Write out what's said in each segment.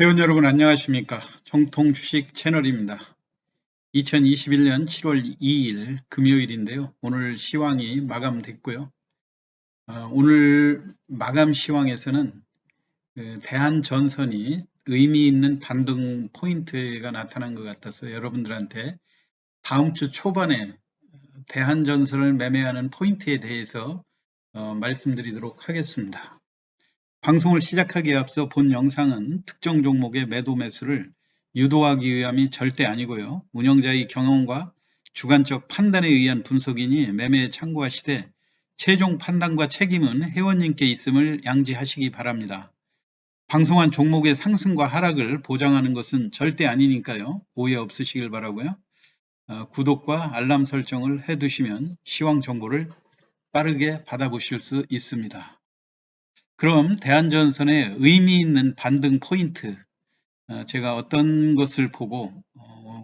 회원 여러분 안녕하십니까? 정통주식 채널입니다. 2021년 7월 2일 금요일인데요. 오늘 시황이 마감됐고요. 오늘 마감 시황에서는 대한전선이 의미 있는 반등 포인트가 나타난 것 같아서 여러분들한테 다음 주 초반에 대한전선을 매매하는 포인트에 대해서 말씀드리도록 하겠습니다. 방송을 시작하기에 앞서 본 영상은 특정 종목의 매도 매수를 유도하기 위함이 절대 아니고요. 운영자의 경험과 주관적 판단에 의한 분석이니 매매에 참고하시되 최종 판단과 책임은 회원님께 있음을 양지하시기 바랍니다. 방송한 종목의 상승과 하락을 보장하는 것은 절대 아니니까요. 오해 없으시길 바라고요. 구독과 알람 설정을 해두시면 시황 정보를 빠르게 받아보실 수 있습니다. 그럼 대한전선의 의미 있는 반등 포인트, 제가 어떤 것을 보고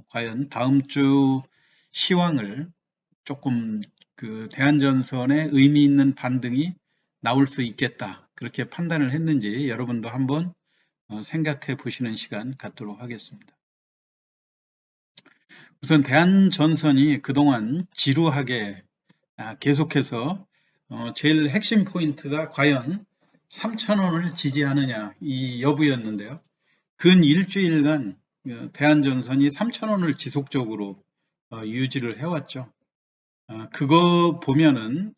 과연 다음 주 시황을 조금 대한전선의 의미 있는 반등이 나올 수 있겠다, 그렇게 판단을 했는지 여러분도 한번 생각해 보시는 시간 갖도록 하겠습니다. 우선 대한전선이 그동안 지루하게 계속해서 제일 핵심 포인트가 과연 3,000원을 지지하느냐 이 여부였는데요. 근 일주일간 대한전선이 3,000원을 지속적으로 유지를 해왔죠. 그거 보면은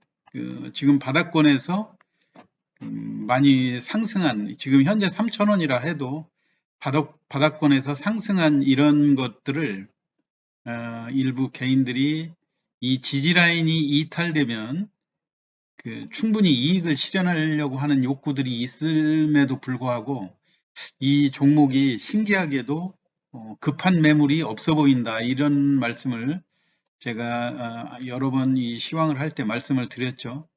지금 바닥권에서 많이 상승한, 지금 현재 3,000원이라 해도 바닥권에서 상승한 이런 것들을 일부 개인들이 이 지지라인이 이탈되면 충분히 이익을 실현하려고 하는 욕구들이 있음에도 불구하고 이 종목이 신기하게도 급한 매물이 없어 보인다, 이런 말씀을 제가 여러 번 이 시황을 할 때 말씀을 드렸죠.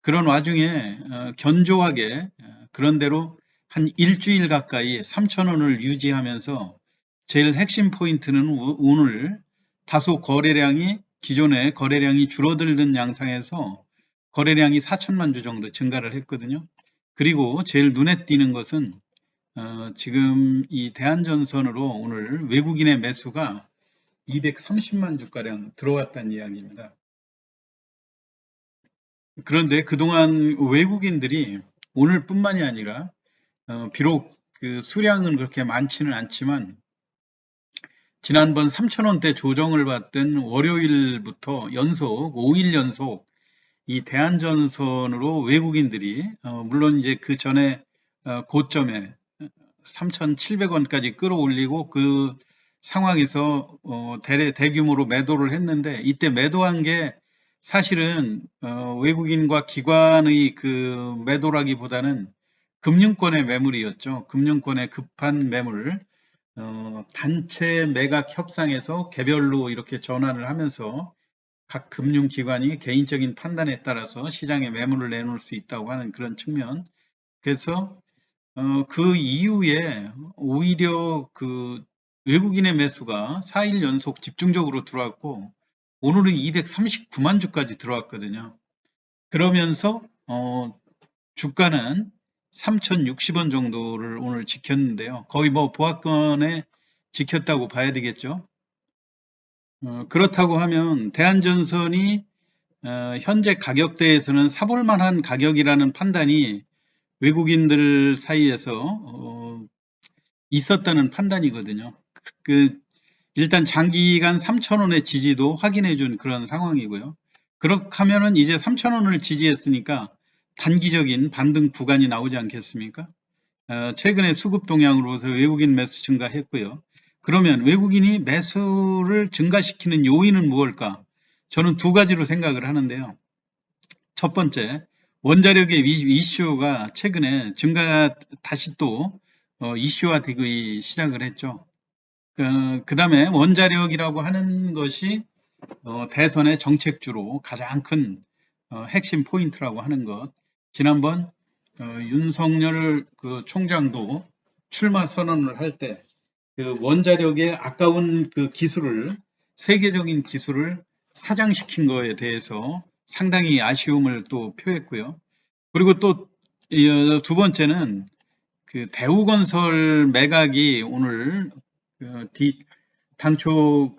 그런 와중에 견조하게 그런대로 한 일주일 가까이 3,000원을 유지하면서 제일 핵심 포인트는 오늘 다소 기존의 거래량이 줄어들던 양상에서 거래량이 4천만 주 정도 증가를 했거든요. 그리고 제일 눈에 띄는 것은 지금 이 대한전선으로 오늘 외국인의 매수가 230만 주가량 들어왔다는 이야기입니다. 그런데 그동안 외국인들이 오늘뿐만이 아니라 비록 수량은 그렇게 많지는 않지만 지난번 3,000원대 조정을 받던 월요일부터 연속 5일 연속 이 대한전선으로 외국인들이 물론 이제 그 전에 고점에 3,700원까지 끌어올리고 그 상황에서 대규모로 매도를 했는데, 이때 매도한 게 사실은 외국인과 기관의 그 매도라기보다는 금융권의 매물이었죠. 금융권의 급한 매물, 단체 매각 협상에서 개별로 이렇게 전환을 하면서 각 금융기관이 개인적인 판단에 따라서 시장에 매물을 내놓을 수 있다고 하는 그런 측면. 그래서 그 이후에 오히려 외국인의 매수가 4일 연속 집중적으로 들어왔고 오늘은 239만 주까지 들어왔거든요. 그러면서 주가는 3,060원 정도를 오늘 지켰는데요. 거의 뭐 보합권에 지켰다고 봐야 되겠죠. 그렇다고 하면 대한전선이 현재 가격대에서는 사볼 만한 가격이라는 판단이 외국인들 사이에서 있었다는 판단이거든요. 일단 장기간 3,000원의 지지도 확인해 준 그런 상황이고요. 그렇게 하면은 이제 3,000원을 지지했으니까 단기적인 반등 구간이 나오지 않겠습니까? 최근에 수급 동향으로서 외국인 매수 증가했고요. 그러면 외국인이 매수를 증가시키는 요인은 무엇일까? 저는 두 가지로 생각을 하는데요. 첫 번째, 원자력의 이슈가 최근에 다시 또 이슈화되기 시작을 했죠. 그 다음에 원자력이라고 하는 것이 대선의 정책주로 가장 큰 핵심 포인트라고 하는 것. 지난번 윤석열 총장도 출마 선언을 할 때 원자력의 아까운 기술을, 세계적인 기술을 사장시킨 거에 대해서 상당히 아쉬움을 또 표했고요. 그리고 또 두 번째는 그 대우건설 매각이 오늘 당초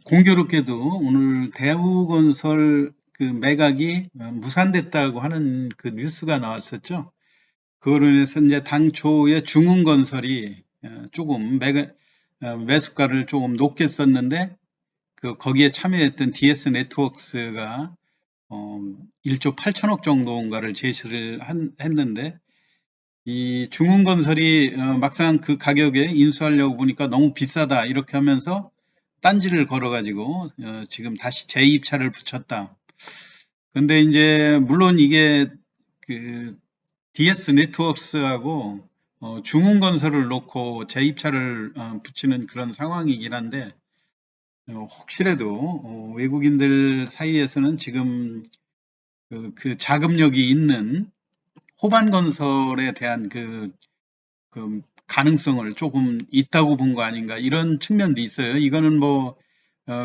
공교롭게도 오늘 대우건설 그 매각이 무산됐다고 하는 그 뉴스가 나왔었죠. 그거로 인해서 이제 당초에 중흥건설이 조금 매수가를 조금 높게 썼는데 거기에 참여했던 DS 네트워크스가 1조 8천억 정도인가를 제시를 했는데 이 중흥건설이 막상 그 가격에 인수하려고 보니까 너무 비싸다 이렇게 하면서 딴지를 걸어가지고 지금 다시 재입차를 붙였다. 근데 이제 물론 이게 그 DS 네트워크스하고 중흥건설을 놓고 재입차를 붙이는 그런 상황이긴 한데 혹시라도 외국인들 사이에서는 지금 그 자금력이 있는 호반건설에 대한 그 가능성을 조금 있다고 본 거 아닌가 이런 측면도 있어요. 이거는 뭐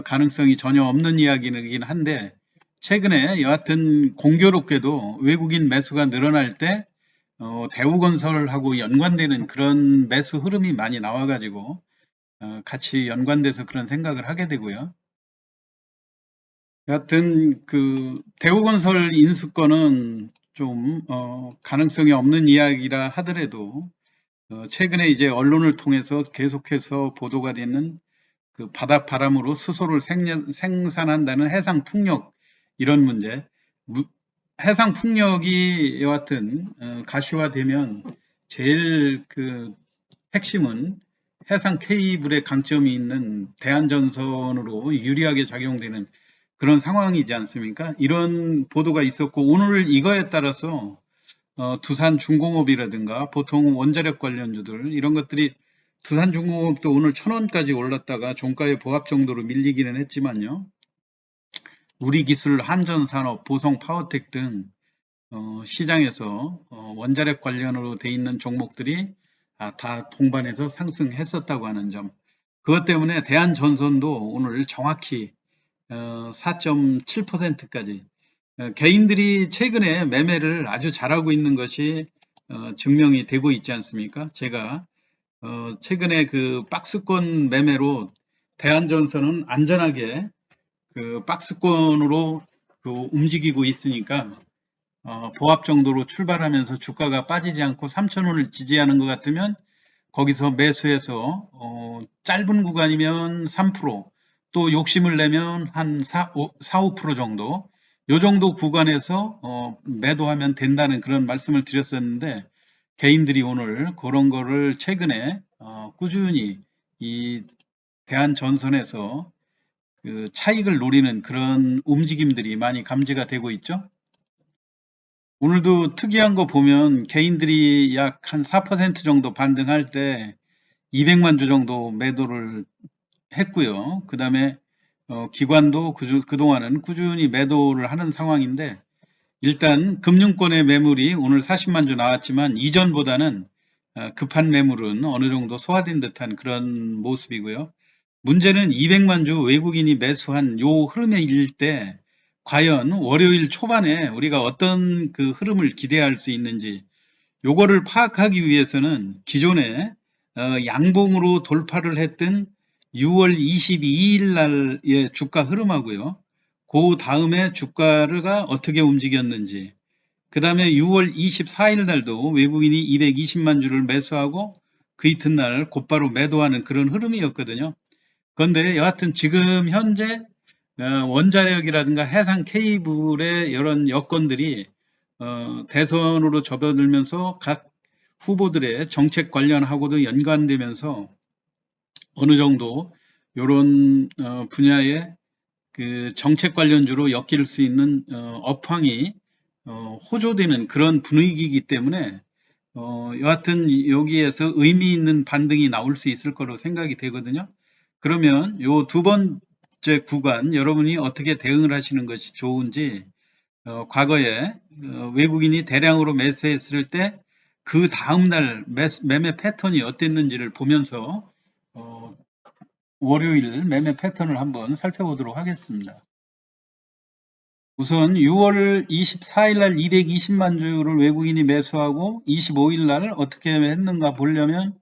가능성이 전혀 없는 이야기이긴 한데 최근에 여하튼 공교롭게도 외국인 매수가 늘어날 때 대우건설하고 연관되는 그런 매수 흐름이 많이 나와가지고 같이 연관돼서 그런 생각을 하게 되고요. 여하튼 그 대우건설 인수권은 좀 가능성이 없는 이야기라 하더라도 최근에 이제 언론을 통해서 계속해서 보도가 되는 그 바닷바람으로 수소를 생산한다는 해상 풍력 이런 문제, 해상 풍력이 여하튼 가시화되면 제일 그 핵심은 해상 케이블의 강점이 있는 대한전선으로 유리하게 작용되는 그런 상황이지 않습니까? 이런 보도가 있었고 오늘 이거에 따라서 두산중공업이라든가 보통 원자력 관련주들 이런 것들이 두산중공업도 오늘 1,000원까지 올랐다가 종가에 보합 정도로 밀리기는 했지만요. 우리기술, 한전산업, 보성파워텍 등 시장에서 원자력 관련으로 돼 있는 종목들이 다 동반해서 상승했었다고 하는 점. 그것 때문에 대한전선도 오늘 정확히 4.7%까지 개인들이 최근에 매매를 아주 잘하고 있는 것이 증명이 되고 있지 않습니까? 제가 최근에 그 박스권 매매로 대한전선은 안전하게 그 박스권으로 움직이고 있으니까 보합 정도로 출발하면서 주가가 빠지지 않고 3,000원을 지지하는 것 같으면 거기서 매수해서 짧은 구간이면 3%, 또 욕심을 내면 한 4, 5% 정도 요 정도 구간에서 매도하면 된다는 그런 말씀을 드렸었는데 개인들이 오늘 그런 거를 최근에 꾸준히 이 대한전선에서 그 차익을 노리는 그런 움직임들이 많이 감지가 되고 있죠. 오늘도 특이한 거 보면 개인들이 약 한 4% 정도 반등할 때 200만 주 정도 매도를 했고요. 그 다음에 기관도 그동안은 꾸준히 매도를 하는 상황인데 일단 금융권의 매물이 오늘 40만 주 나왔지만 이전보다는 급한 매물은 어느 정도 소화된 듯한 그런 모습이고요. 문제는 200만 주 외국인이 매수한 요 흐름일 때 과연 월요일 초반에 우리가 어떤 그 흐름을 기대할 수 있는지 요거를 파악하기 위해서는 기존에 양봉으로 돌파를 했던 6월 22일 날의 주가 흐름하고요. 그 다음에 주가가 어떻게 움직였는지 그 다음에 6월 24일 날도 외국인이 220만 주를 매수하고 그 이튿날 곧바로 매도하는 그런 흐름이었거든요. 그런데 여하튼 지금 현재 원자력이라든가 해상 케이블의 이런 여건들이 대선으로 접어들면서 각 후보들의 정책 관련하고도 연관되면서 어느 정도 이런 분야의 그 정책 관련주로 엮일 수 있는 업황이 호조되는 그런 분위기이기 때문에 여하튼 여기에서 의미 있는 반등이 나올 수 있을 거로 생각이 되거든요. 그러면 요 두 번째 구간 여러분이 어떻게 대응을 하시는 것이 좋은지 과거에 외국인이 대량으로 매수했을 때 그 다음날 매매 패턴이 어땠는지를 보면서 월요일 매매 패턴을 한번 살펴보도록 하겠습니다. 우선 6월 24일 날 220만 주를 외국인이 매수하고 25일 날 어떻게 했는가 보려면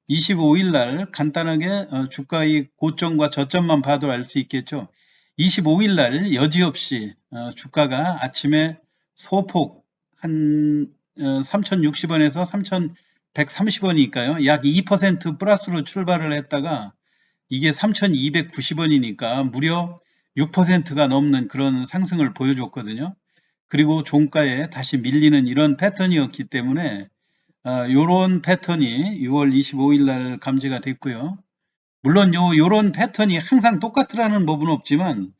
25일 날 간단하게 주가의 고점과 저점만 봐도 알 수 있겠죠. 25일 날 여지없이 주가가 아침에 소폭 한 3,060원에서 3,130원이니까요. 약 2% 플러스로 출발을 했다가 이게 3,290원이니까 무려 6%가 넘는 그런 상승을 보여줬거든요. 그리고 종가에 다시 밀리는 이런 패턴이었기 때문에 이런 패턴이 6월 25일 날 감지가 됐고요. 물론 요런 패턴이 항상 똑같으라는 법은 없지만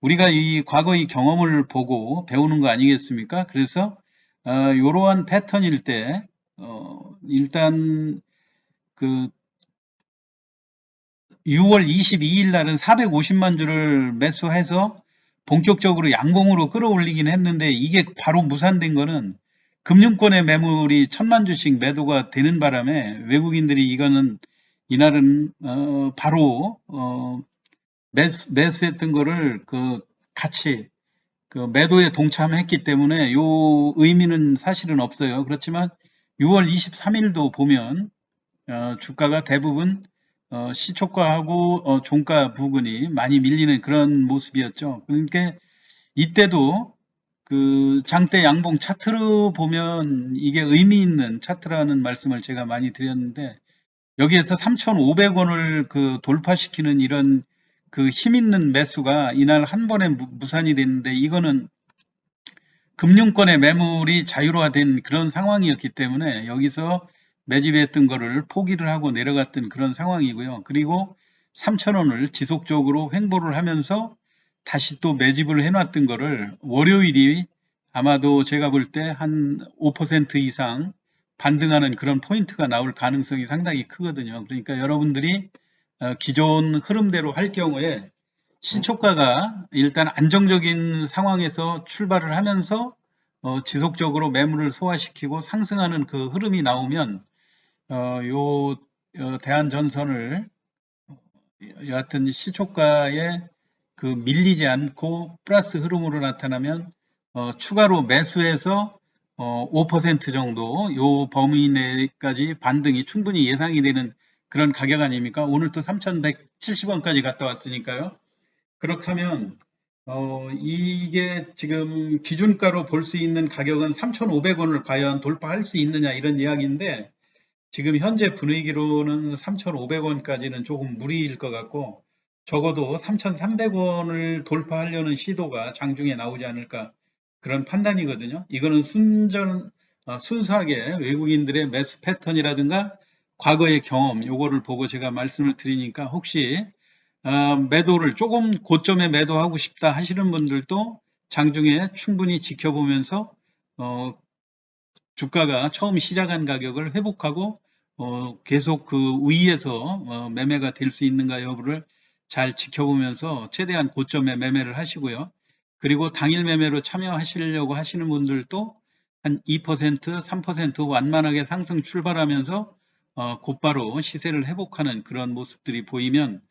우리가 이 과거의 경험을 보고 배우는 거 아니겠습니까? 그래서 이러한 패턴일 때 일단 그 6월 22일 날은 450만 주를 매수해서 본격적으로 양봉으로 끌어올리긴 했는데 이게 바로 무산된 거는 금융권의 매물이 1,000만 주씩 매도가 되는 바람에 외국인들이 이거는 이날은 바로 매수했던 거를 같이 매도에 동참했기 때문에 요 의미는 사실은 없어요. 그렇지만 6월 23일도 보면 주가가 대부분 시초가하고 종가 부근이 많이 밀리는 그런 모습이었죠. 그러니까 이때도 그 장대 양봉 차트로 보면 이게 의미 있는 차트라는 말씀을 제가 많이 드렸는데 여기에서 3,500원을 돌파시키는 이런 그 힘 있는 매수가 이날 한 번에 무산이 됐는데 이거는 금융권의 매물이 자유화된 그런 상황이었기 때문에 여기서 매집했던 거를 포기를 하고 내려갔던 그런 상황이고요. 그리고 3,000원을 지속적으로 횡보를 하면서 다시 또 매집을 해놨던 거를 월요일이 아마도 제가 볼 때 한 5% 이상 반등하는 그런 포인트가 나올 가능성이 상당히 크거든요. 그러니까 여러분들이 기존 흐름대로 할 경우에 시초가가 일단 안정적인 상황에서 출발을 하면서 지속적으로 매물을 소화시키고 상승하는 그 흐름이 나오면 대한전선을 여하튼 시초가에 밀리지 않고 플러스 흐름으로 나타나면 추가로 매수해서 5% 정도 요 범위 내까지 반등이 충분히 예상이 되는 그런 가격 아닙니까? 오늘 또 3,170원까지 갔다 왔으니까요. 그렇게 하면 이게 지금 기준가로 볼 수 있는 가격은 3,500원을 과연 돌파할 수 있느냐 이런 이야기인데 지금 현재 분위기로는 3,500원까지는 조금 무리일 것 같고 적어도 3,300원을 돌파하려는 시도가 장중에 나오지 않을까 그런 판단이거든요. 이거는 순수하게 외국인들의 매수 패턴이라든가 과거의 경험 요거를 보고 제가 말씀을 드리니까 혹시 매도를 조금 고점에 매도하고 싶다 하시는 분들도 장중에 충분히 지켜보면서 주가가 처음 시작한 가격을 회복하고 계속 그 위에서 매매가 될 수 있는가 여부를 잘 지켜보면서 최대한 고점에 매매를 하시고요. 그리고 당일 매매로 참여하시려고 하시는 분들도 한 2%, 3% 완만하게 상승 출발하면서 곧바로 시세를 회복하는 그런 모습들이 보이면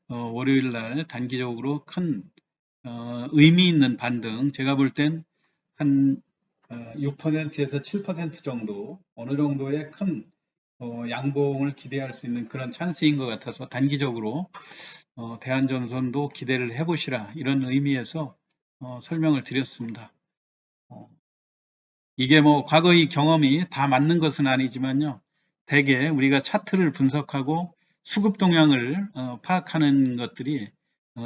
월요일 날 단기적으로 큰 의미 있는 반등, 제가 볼 땐 한 6%에서 7% 정도 어느 정도의 큰 양봉을 기대할 수 있는 그런 찬스인 것 같아서 단기적으로 대한전선도 기대를 해보시라 이런 의미에서 설명을 드렸습니다. 이게 뭐 과거의 경험이 다 맞는 것은 아니지만요. 대개 우리가 차트를 분석하고 수급 동향을 파악하는 것들이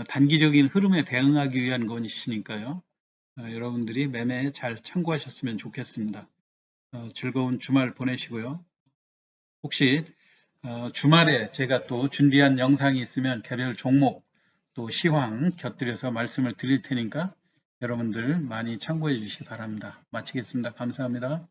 단기적인 흐름에 대응하기 위한 것이니까요. 여러분들이 매매에 잘 참고하셨으면 좋겠습니다. 즐거운 주말 보내시고요. 혹시 주말에 제가 또 준비한 영상이 있으면 개별 종목 또 시황 곁들여서 말씀을 드릴 테니까 여러분들 많이 참고해 주시기 바랍니다. 마치겠습니다. 감사합니다.